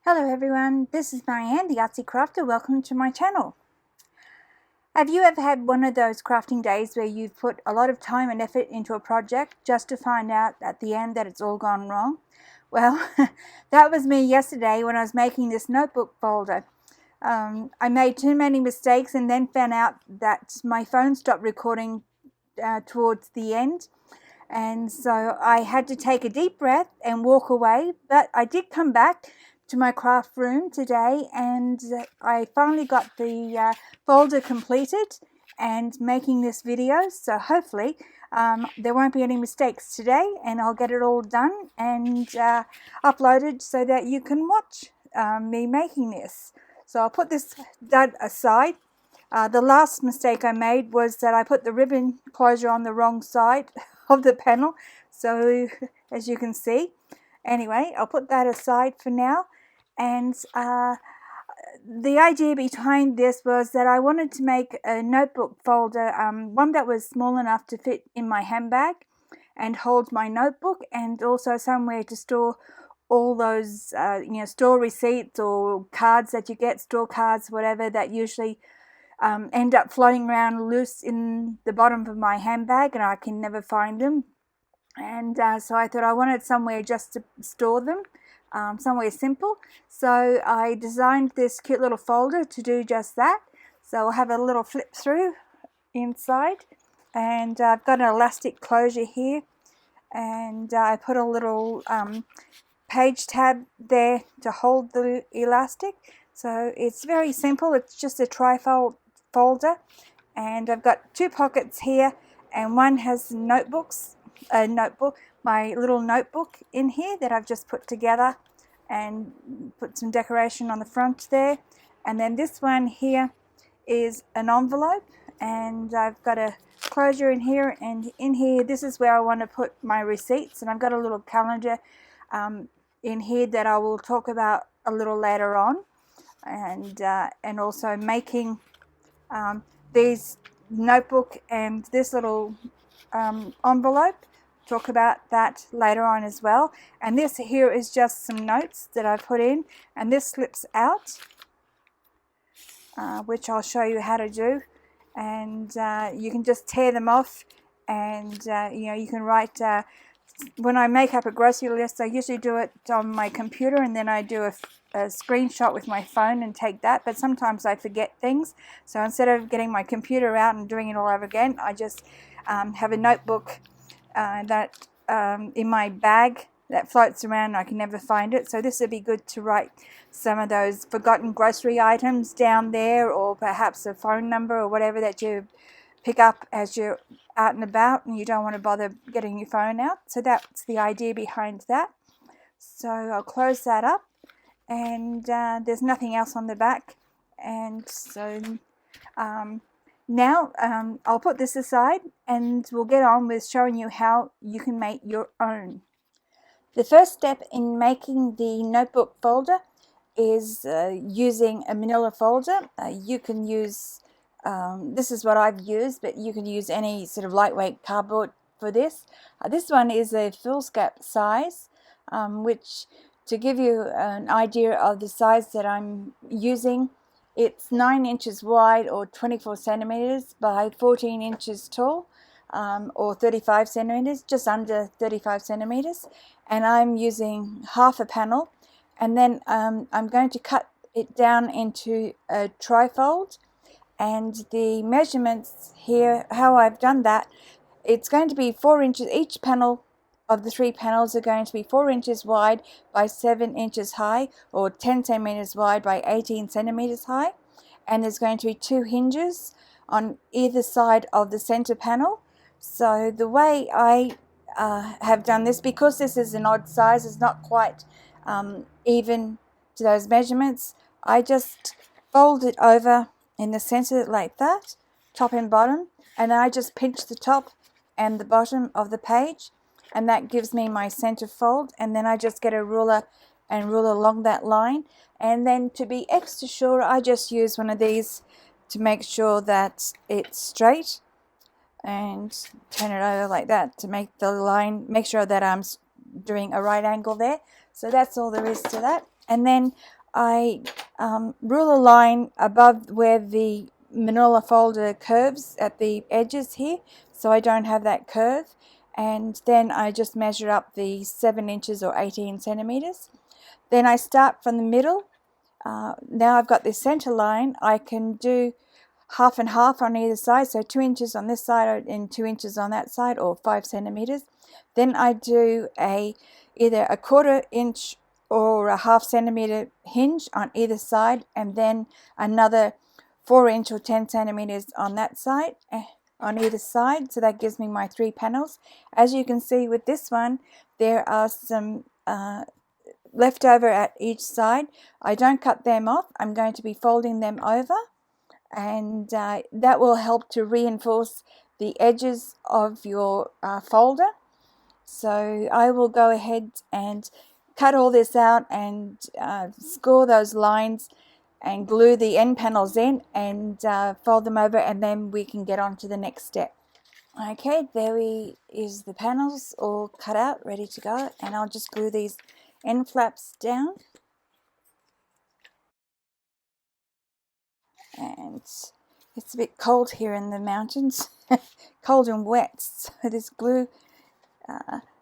Hello everyone, this is Marieanne, the Artsie Crafter. Welcome to my channel. Have you ever had one of those crafting days where you've put a lot of time and effort into a project just to find out at the end that it's all gone wrong? Well, that was me yesterday when I was making this notebook folder. I made too many mistakes and then found out that my phone stopped recording towards the end. And so I had to take a deep breath and walk away, but I did come back to my craft room today and I finally got the folder completed and making this video, so hopefully there won't be any mistakes today and I'll get it all done and uploaded so that you can watch me making this. So I'll put this dud aside. The last mistake I made was that I put the ribbon closure on the wrong side of the panel, so as you can see. Anyway, I'll put that aside for now. And the idea behind this was that I wanted to make a notebook folder, one that was small enough to fit in my handbag and hold my notebook, and also somewhere to store all those, store receipts or cards that you get, store cards, whatever, that usually end up floating around loose in the bottom of my handbag and I can never find them. And so I thought I wanted somewhere just to store them. Somewhere simple, so I designed this cute little folder to do just that. So I'll have a little flip through inside, and I've got an elastic closure here, and I put a little page tab there to hold the elastic. So it's very simple, it's just a trifold folder, and I've got two pockets here, and one has my little notebook in here that I've just put together and put some decoration on the front there. And then this one here is an envelope, and I've got a closure in here, and in here this is where I want to put my receipts, and I've got a little calendar in here that I will talk about a little later on, and also making these notebook and this little envelope. Talk about that later on as well. And this here is just some notes that I put in, and this slips out, which I'll show you how to do, and you can just tear them off, and you can write. When I make up a grocery list, I usually do it on my computer, and then I do a screenshot with my phone and take that, but sometimes I forget things, so instead of getting my computer out and doing it all over again, I just have a notebook that in my bag that floats around. I can never find it, so this would be good to write some of those forgotten grocery items down there, or perhaps a phone number or whatever that you pick up as you're out and about and you don't want to bother getting your phone out. So that's the idea behind that. So I'll close that up, and there's nothing else on the back, and so now I'll put this aside and we'll get on with showing you how you can make your own. The first step in making the notebook folder is using a manila folder. You can use, this is what I've used, but you can use any sort of lightweight cardboard for this. This one is a foolscap size, which, to give you an idea of the size that I'm using, it's 9 inches wide, or 24 centimeters by 14 inches tall, or 35 centimeters, just under 35 centimeters. And I'm using half a panel, and then I'm going to cut it down into a trifold. And the measurements here, how I've done that, it's going to be 4 inches. Each panel of the 3 panels are going to be 4 inches wide by 7 inches high, or 10 centimeters wide by 18 centimeters high. And there's going to be 2 hinges on either side of the center panel. So the way I have done this, because this is an odd size, it's not quite even to those measurements, I just fold it over in the center like that, top and bottom, and I just pinch the top and the bottom of the page, and that gives me my center fold. And then I just get a ruler and rule along that line, and then to be extra sure, I just use one of these to make sure that it's straight, and turn it over like that to make the line, make sure that I'm doing a right angle there. So that's all there is to that. And then I rule a line above where the manila folder curves at the edges here, so I don't have that curve. And then I just measure up the 7 inches or 18 centimeters. Then I start from the middle. Now I've got this center line. I can do half and half on either side, so 2 inches on this side and 2 inches on that side, or 5 centimeters. Then I do either a 1/4 inch or a 1/2 centimeter hinge on either side, and then another 4 inch or 10 centimeters on that side, on either side. So that gives me my 3 panels. As you can see with this one, there are some left over at each side. I don't cut them off. I'm going to be folding them over, and that will help to reinforce the edges of your folder. So I will go ahead and cut all this out and score those lines and glue the end panels in and fold them over, and then we can get on to the next step. Okay, there is the panels all cut out, ready to go, and I'll just glue these end flaps down. And it's a bit cold here in the mountains, cold and wet, so this glue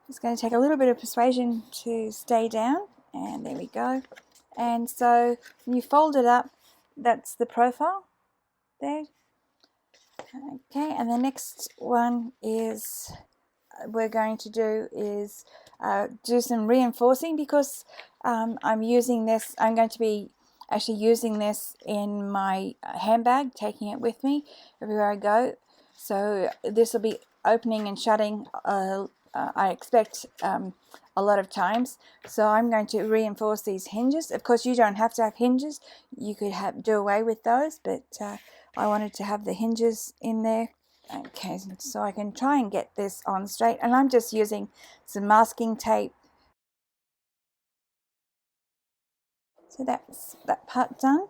is going to take a little bit of persuasion to stay down, and there we go. And so when you fold it up, that's the profile there. Okay, and the next one is we're going to do some reinforcing, because I'm going to be actually using this in my handbag, taking it with me everywhere I go. So this will be opening and shutting, I expect, a lot of times. So I'm going to reinforce these hinges. Of course, you don't have to have hinges. You could do away with those, but I wanted to have the hinges in there. Okay, so I can try and get this on straight, and I'm just using some masking tape. So that's that part done.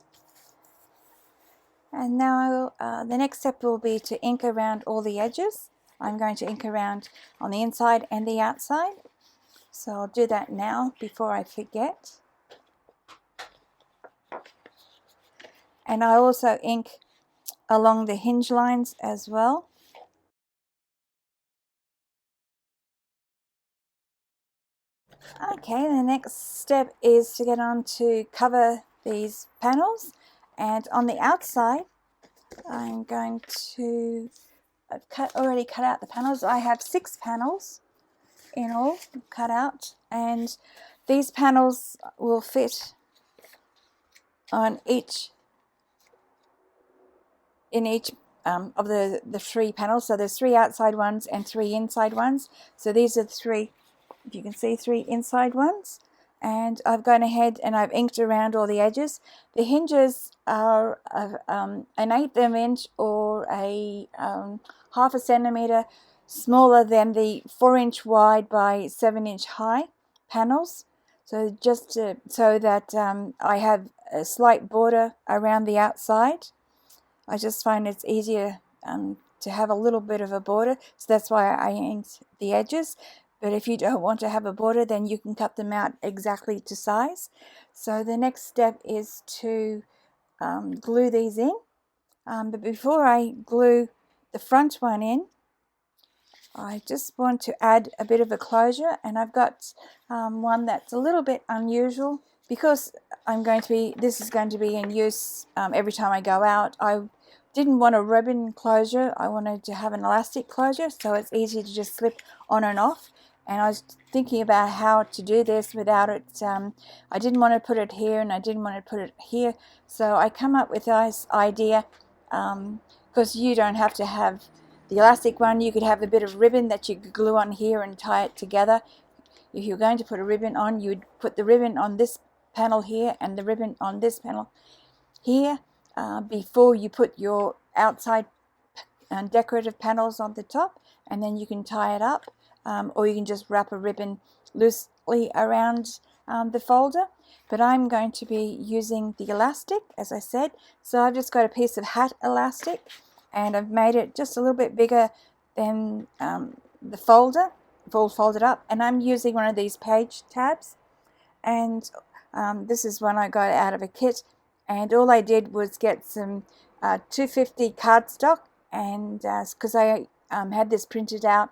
And now the next step will be to ink around all the edges. I'm going to ink around on the inside and the outside. So I'll do that now before I forget. And I also ink along the hinge lines as well. Okay, the next step is to get on to cover these panels, and on the outside I'm going to already cut out the panels. I have 6 panels in all cut out, and these panels will fit on each of the 3 panels. So there's 3 outside ones and 3 inside ones. So these are 3, if you can see, 3 inside ones. And I've gone ahead and I've inked around all the edges. The hinges are an 1/8 of an inch or a 1/2 centimeter smaller than the 4 inch wide by 7 inch high panels. So just so that I have a slight border around the outside. I just find it's easier to have a little bit of a border, so that's why I inked the edges. But if you don't want to have a border, then you can cut them out exactly to size. So the next step is to glue these in. But before I glue the front one in, I just want to add a bit of a closure, and I've got one that's a little bit unusual, because this is going to be in use every time I go out. I didn't want a ribbon closure. I wanted to have an elastic closure, so it's easy to just slip on and off. And I was thinking about how to do this without it. I didn't want to put it here, and I didn't want to put it here. So I come up with this idea, because you don't have to have the elastic one. You could have a bit of ribbon that you could glue on here and tie it together. If you're going to put a ribbon on, you'd put the ribbon on this panel here and the ribbon on this panel here before you put your outside decorative panels on the top, and then you can tie it up, or you can just wrap a ribbon loosely around the folder. But I'm going to be using the elastic, as I said. So I've just got a piece of hat elastic, and I've made it just a little bit bigger than the folder, all folded up, and I'm using one of these page tabs. And This is one I got out of a kit, and all I did was get some 250 cardstock, and because I had this printed out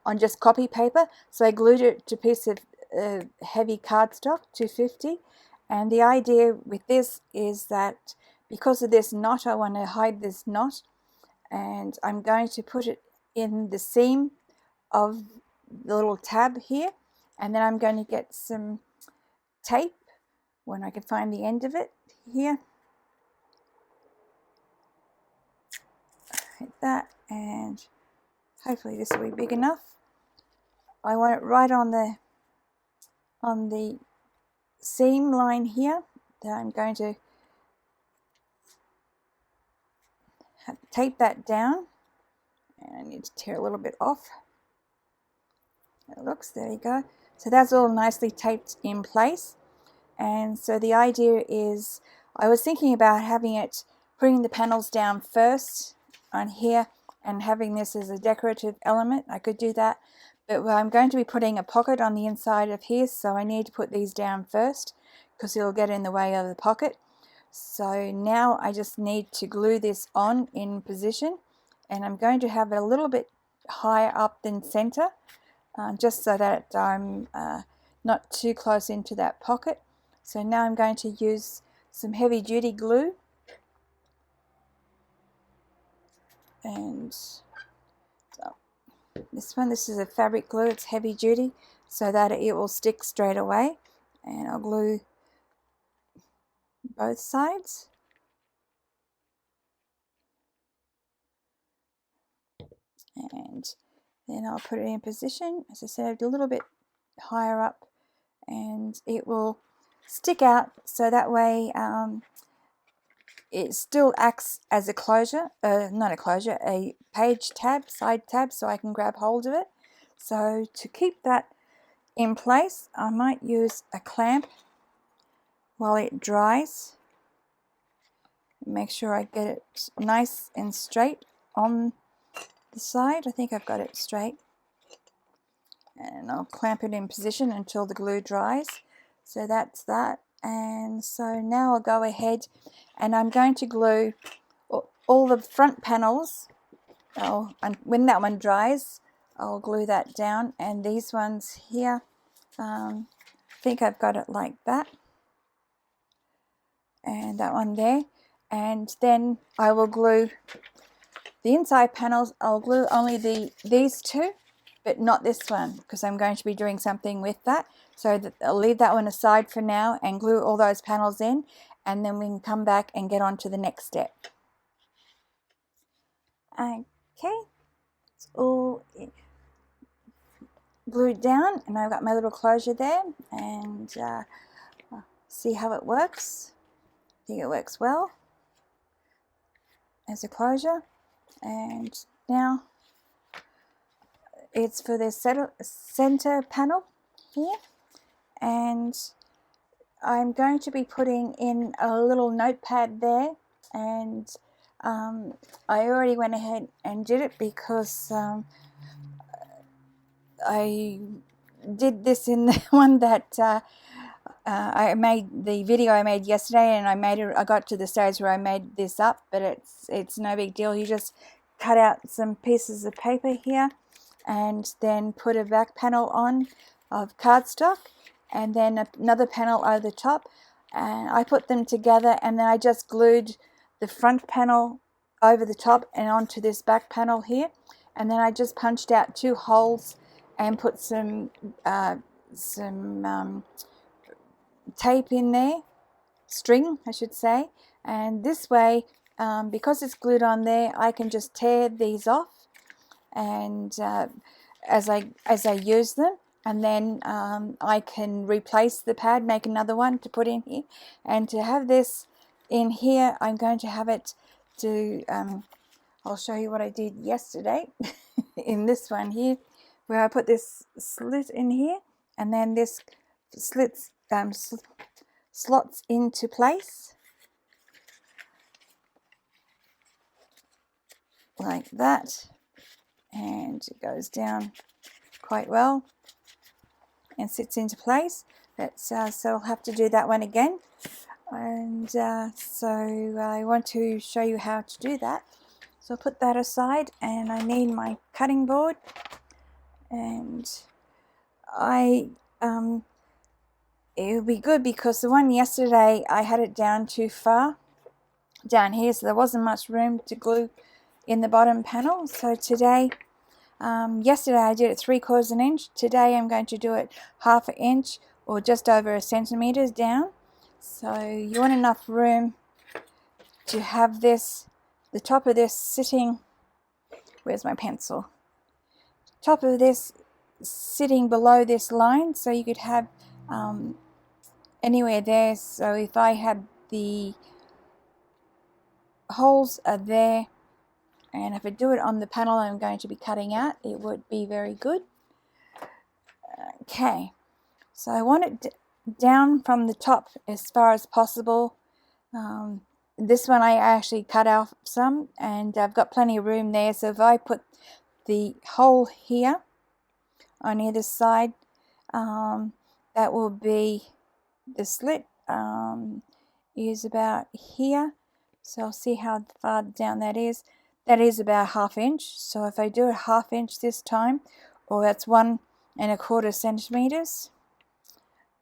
on just copy paper, so I glued it to a piece of heavy cardstock, 250. And the idea with this is that because of this knot, I want to hide this knot, and I'm going to put it in the seam of the little tab here, and then I'm going to get some tape when I can find the end of it here, like that, and hopefully this will be big enough. I want it right on the seam line here. That I'm going to tape that down, and I need to tear a little bit off. It looks, there you go. So that's all nicely taped in place. And so the idea is, I was thinking about putting the panels down first on here and having this as a decorative element. I could do that, but I'm going to be putting a pocket on the inside of here, so I need to put these down first because it'll get in the way of the pocket. So now I just need to glue this on in position, and I'm going to have it a little bit higher up than center, just so that I'm not too close into that pocket. So now I'm going to use some heavy duty glue, and so this is a fabric glue, it's heavy duty, so that it will stick straight away. And I'll glue both sides. And then I'll put it in position, as I said, a little bit higher up, and it will stick out, so that way it still acts as a closure, not a closure, a page tab, side tab, so I can grab hold of it. So to keep that in place, I might use a clamp while it dries. Make sure I get it nice and straight on the side. I think I've got it straight. And I'll clamp it in position until the glue dries. So that's that. And so now I'll go ahead and I'm going to glue all the front panels. And when that one dries, I'll glue that down. And these ones here, I think I've got it like that. And that one there. And then I will glue the inside panels. I'll glue only these two, but not this one, because I'm going to be doing something with that. So I'll leave that one aside for now and glue all those panels in, and then we can come back and get on to the next step. Okay, it's all glued down, and I've got my little closure there, and see how it works. I think it works well as a closure. And now it's for the center panel here, and I'm going to be putting in a little notepad there, and I already went ahead and did it because I did this in the one that I made, the video I made yesterday, and I got to the stage where I made this up, but it's no big deal. You just cut out some pieces of paper here and then put a back panel on of cardstock, and then another panel over the top, and I put them together, and then I just glued the front panel over the top and onto this back panel here, and then I just punched out 2 holes and put some tape in there, string I should say, and this way because it's glued on there, I can just tear these off and as I use them, and then I can replace the pad, make another one to put in here. And to have this in here, I'm going to have it to I'll show you what I did yesterday in this one here, where I put this slit in here, and then this slots into place like that, and it goes down quite well and sits into place. So I'll have to do that one again. And so I want to show you how to do that. So I'll put that aside, and I need my cutting board, and it'll be good because the one yesterday I had it down too far down here, so there wasn't much room to glue in the bottom panel. So today, yesterday I did it 3/4 an inch. Today I'm going to do it 1/2 inch or just over a centimetre down. So you want enough room to have this, the top of this sitting, where's my pencil? Top of this sitting below this line, so you could have anywhere there. So if I had the holes are there, and if I do it on the panel I'm going to be cutting out, it would be very good. Okay, so I want it down from the top as far as possible. This one I actually cut out some, and I've got plenty of room there, so if I put the hole here on either side, that will be the slit is about here. So I'll see how far down that is. That is about 1/2 inch. So if I do a 1/2 inch this time, or that's 1 1/4 centimeters,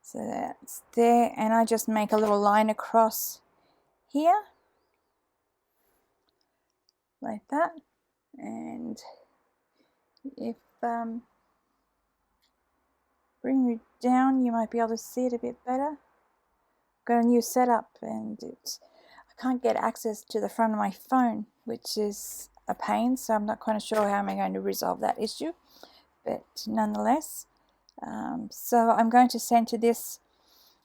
so that's there, and I just make a little line across here like that. And if bring it down, you might be able to see it a bit better. Got a new setup, and I can't get access to the front of my phone, which is a pain, so I'm not quite sure how I'm going to resolve that issue, but nonetheless, so I'm going to center this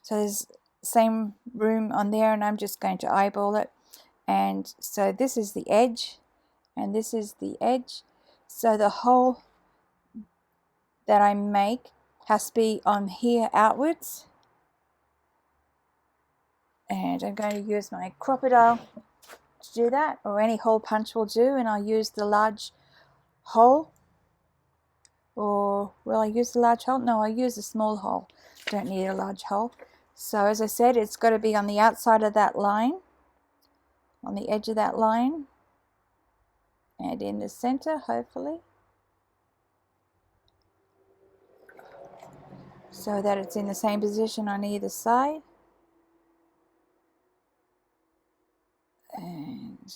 so there's same room on there, and I'm just going to eyeball it. And so this is the edge, and this is the edge, so the hole that I make has to be on here outwards. And I'm going to use my crocodile to do that, or any hole punch will do, and I'll use the large hole. Or will I use the large hole? No, I'll use the small hole. Don't need a large hole. So as I said, it's got to be on the outside of that line, on the edge of that line, and in the center, hopefully, so that it's in the same position on either side. And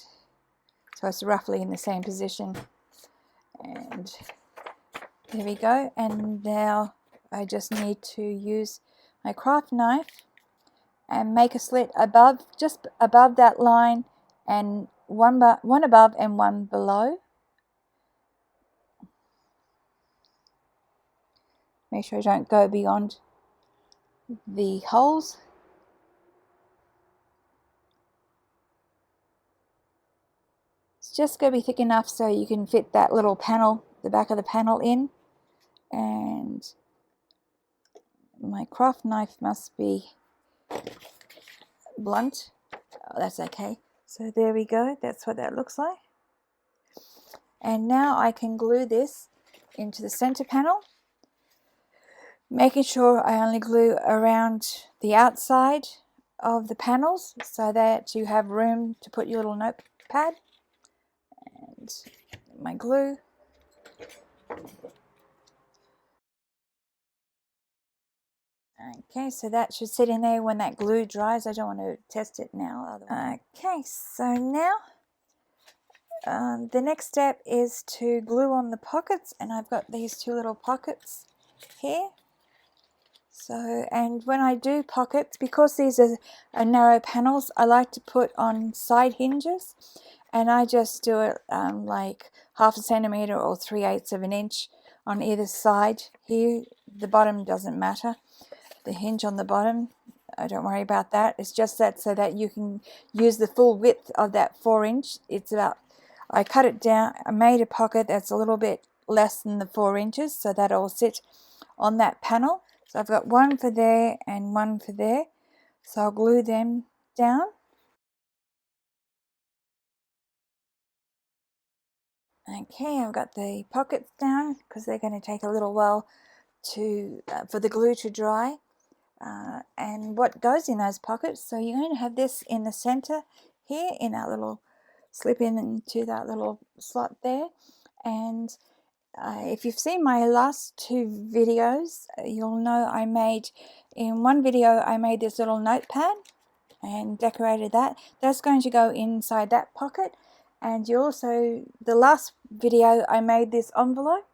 so it's roughly in the same position, and there we go. And now I just need to use my craft knife and make a slit above, just above that line, and one above and one below. Make sure I don't go beyond the holes. It's just going to be thick enough so you can fit that little panel, the back of the panel in. And my craft knife must be blunt. Oh, that's okay. So there we go. That's what that looks like. And now I can glue this into the center panel, making sure I only glue around the outside of the panels so that you have room to put your little notepad. And my glue. Okay, so that should sit in there when that glue dries. I don't want to test it now. Okay, so now the next step is to glue on the pockets, and I've got these two little pockets here. So, and when I do pockets, because these are narrow panels, I like to put on side hinges, and I just do it like 1/2 centimetre or 3/8 of an inch on either side here. The bottom doesn't matter. The hinge on the bottom, I don't worry about that. It's just that so that you can use the full width of that 4-inch. It's about, I cut it down, I made a pocket that's a little bit less than the 4 inches, so that it will sit on that panel. So I've got one for there and one for there. So I'll glue them down. Okay, I've got the pockets down because they're going to take a little while to for the glue to dry. and what goes in those pockets. So you're going to have this in the center here, in that little slip in into that little slot there. And if you've seen my last two videos, you'll know I made, in one video I made this little notepad and decorated that. That's going to go inside that pocket. And you also, the last video I made this envelope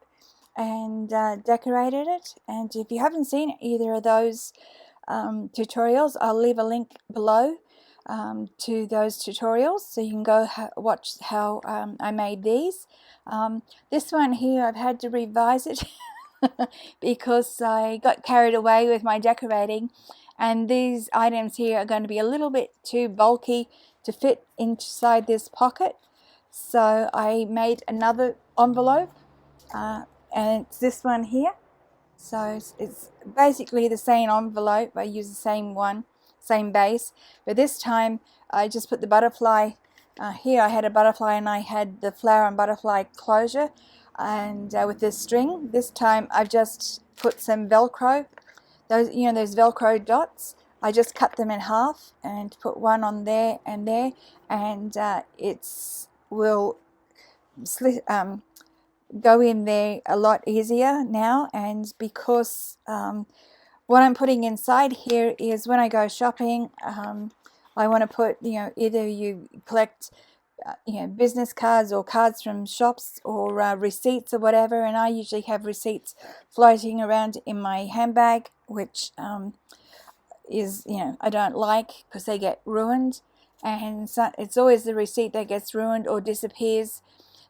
and decorated it. And if you haven't seen either of those tutorials, I'll leave a link below to those tutorials, so you can go watch how I made these. This one here, I've had to revise it because I got carried away with my decorating, and these items here are going to be a little bit too bulky to fit inside this pocket. So I made another envelope, and it's this one here. So it's basically the same envelope. I use the same one, same base, but this time I just put the butterfly here. I had a butterfly and I had the flower and butterfly closure, and with this string. This time I've just put some Velcro, those Velcro dots. I just cut them in half and put one on there, and it's will go in there a lot easier now. And because what I'm putting inside here is, when I go shopping, I want to put, either you collect business cards or cards from shops, or receipts or whatever, and I usually have receipts floating around in my handbag, which is, I don't like, because they get ruined. And so it's always the receipt that gets ruined or disappears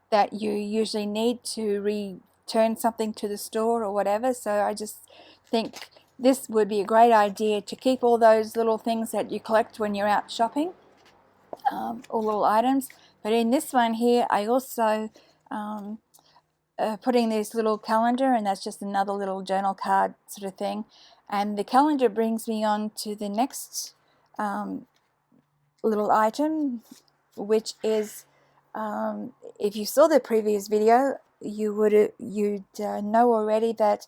that you usually need to return something to the store or whatever. So I just think this would be a great idea to keep all those little things that you collect when you're out shopping, all little items. But in this one here, I also put in this little calendar, and that's just another little journal card sort of thing. And the calendar brings me on to the next little item, which is, if you saw the previous video, you'd know already that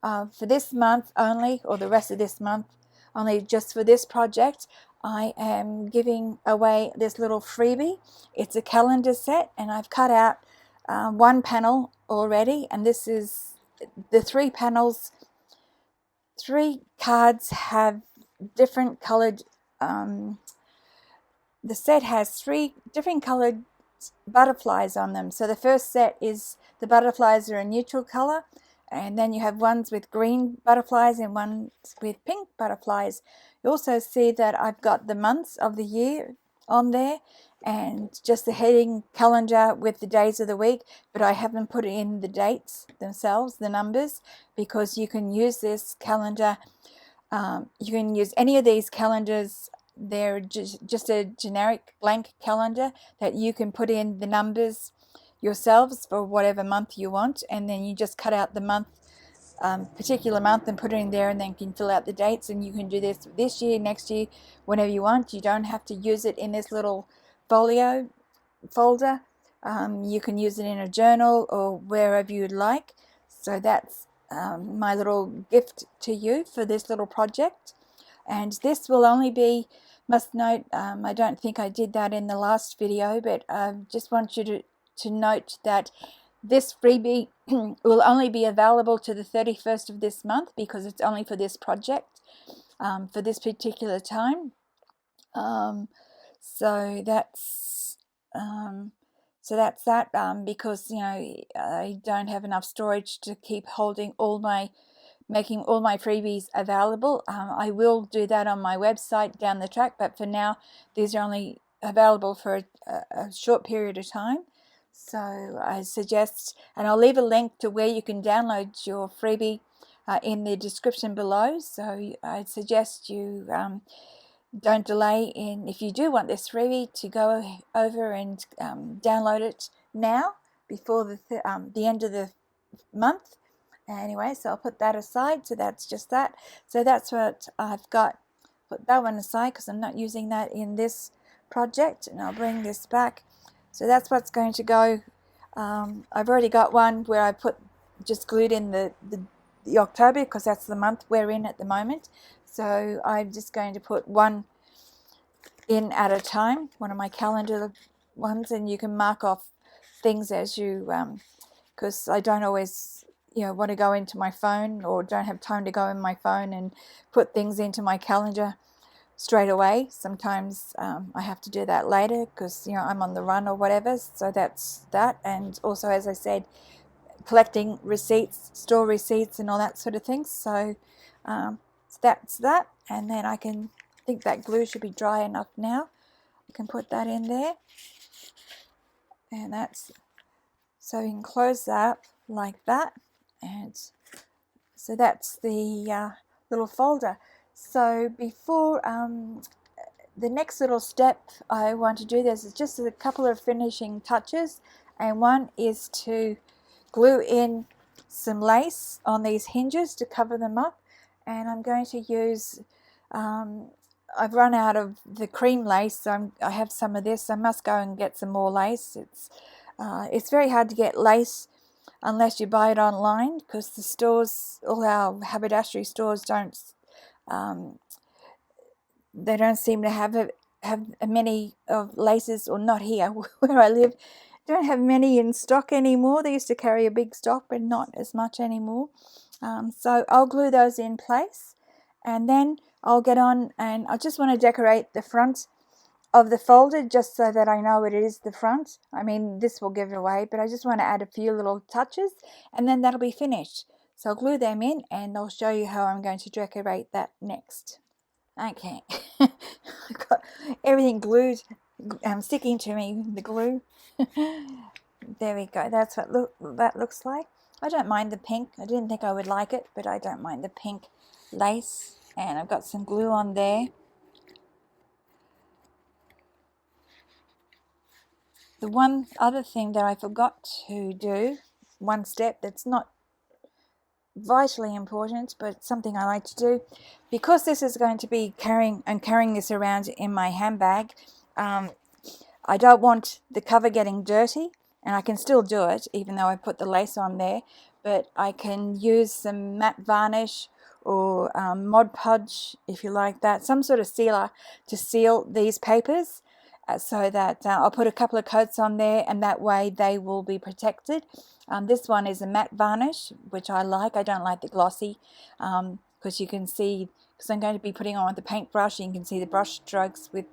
for this month only, or the rest of this month only, just for this project, I am giving away this little freebie. It's a calendar set, and I've cut out one panel already, and this is the 3 panels. 3 cards have different colored, the set has 3 different colored butterflies on them. So the first set is, the butterflies are a neutral color, and then you have ones with green butterflies and ones with pink butterflies. You also see that I've got the months of the year on there, and just the heading calendar with the days of the week, but I haven't put in the dates themselves, the numbers, because you can use this calendar, you can use any of these calendars. They're just a generic blank calendar that you can put in the numbers yourselves for whatever month you want, and then you just cut out the month, particular month, and put it in there, and then can fill out the dates. And you can do this year, next year, whenever you want. You don't have to use it in this little folio folder. You can use it in a journal or wherever you'd like. So that's my little gift to you for this little project. And this will only be, must note, I don't think I did that in the last video, but I just want you to note that this freebie will only be available to the 31st of this month, because it's only for this project, for this particular time. So that's that, because I don't have enough storage to keep holding making all my freebies available. I will do that on my website down the track, but for now these are only available for a short period of time. So I suggest, and I'll leave a link to where you can download your freebie in the description below. So I suggest you don't delay in, if you do want this freebie, to go over and download it now, before the end of the month. Anyway, so I'll put that aside. So that's just that. So that's what I've got. Put that one aside because I'm not using that in this project, and I'll bring this back. So that's what's going to go. I've already got one where I just glued in the the October, because that's the month we're in at the moment. So I'm just going to put one in at a time, one of my calendar ones, and you can mark off things as you, because I don't always, want to go into my phone, or don't have time to go in my phone and put things into my calendar straight away. Sometimes I have to do that later because I'm on the run or whatever. So that's that. And also, as I said, collecting receipts, store receipts and all that sort of thing. So that's that. And then I think that glue should be dry enough now. I can put that in there, and so you can close that up like that. And so that's the little folder. So before the next little step I want to do, this is just a couple of finishing touches, and one is to glue in some lace on these hinges to cover them up. And I'm going to use, I've run out of the cream lace, so I have some of this. I must go and get some more lace. It's very hard to get lace unless you buy it online, because the stores, all our haberdashery stores, they don't seem to have many of laces, or not here where I live, don't have many in stock anymore. They used to carry a big stock, but not as much anymore. So I'll glue those in place, and then I'll get on, and I just want to decorate the front of the folder just so that I know it is the front. I mean, this will give it away, but I just want to add a few little touches, and then that'll be finished. So I'll glue them in, and I'll show you how I'm going to decorate that next. Okay, I've got everything glued, sticking to me, the glue. There we go. That's what that looks like. I don't mind the pink. I didn't think I would like it, but I don't mind the pink lace. And I've got some glue on there. The one other thing that I forgot to do, one step that's not vitally important, but something I like to do, because this is going to be carrying this around in my handbag. I don't want the cover getting dirty, and I can still do it even though I put the lace on there, but I can use some matte varnish or Mod Podge, if you like that, some sort of sealer to seal these papers, so that I'll put a couple of coats on there, and that way they will be protected. This one is a matte varnish, which I like. I don't like the glossy, because you can see, because I'm going to be putting on with the paintbrush, you can see the brush strokes with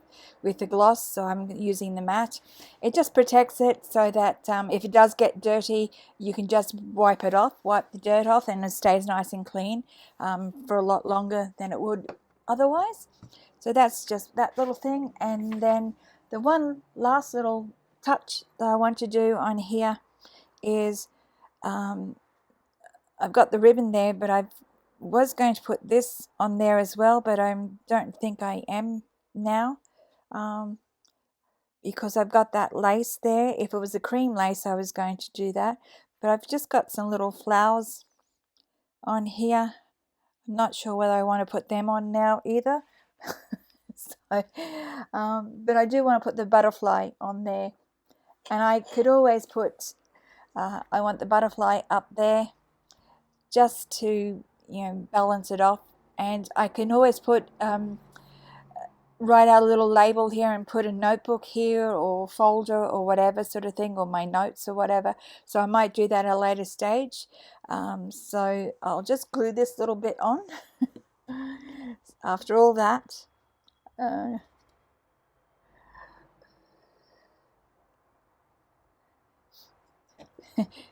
the gloss, so I'm using the matte. It just protects it so that if it does get dirty, you can just wipe the dirt off, and it stays nice and clean for a lot longer than it would otherwise. So that's just that little thing. And then the one last little touch that I want to do on here is I've got the ribbon there, but I was going to put this on there as well, but I don't think I am now, because I've got that lace there. If it was a cream lace, I was going to do that, but I've just got some little flowers on here. I'm not sure whether I want to put them on now either. So, but I do want to put the butterfly on there, and I could always put, I want the butterfly up there just to balance it off, and I can always put write out a little label here and put a notebook here or folder or whatever sort of thing, or my notes or whatever. So I might do that at a later stage. So I'll just glue this little bit on after all that.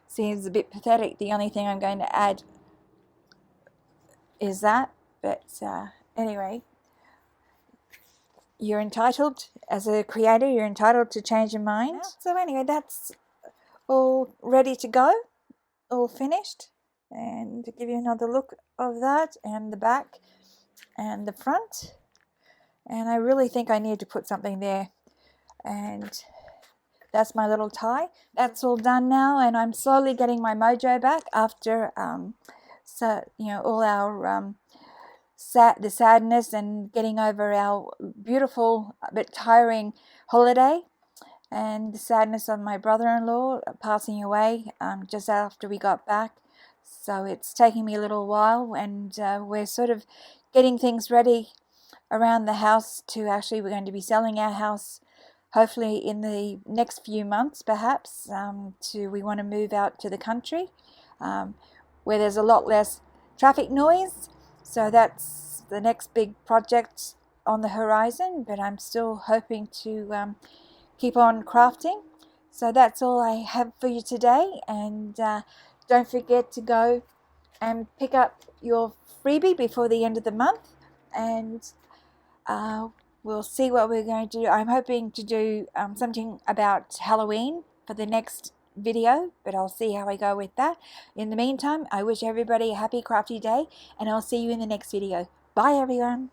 Seems a bit pathetic. The only thing I'm going to add is that, but anyway, you're entitled, as a creator, you're entitled to change your mind. So anyway, that's all ready to go, all finished. And to give you another look of that, and the back and the front. And I really think I need to put something there. And that's my little tie. That's all done now, and I'm slowly getting my mojo back after all our the sadness and getting over our beautiful but tiring holiday, and the sadness of my brother-in-law passing away just after we got back. So it's taking me a little while, and we're sort of getting things ready around the house to actually, we're going to be selling our house hopefully in the next few months, perhaps. We want to move out to the country where there's a lot less traffic noise. So that's the next big project on the horizon, but I'm still hoping to keep on crafting. So that's all I have for you today, and don't forget to go and pick up your freebie before the end of the month, and we'll see what we're going to do. I'm hoping to do something about Halloween for the next video, but I'll see how I go with that. In the meantime, I wish everybody a happy crafty day, and I'll see you in the next video. Bye everyone.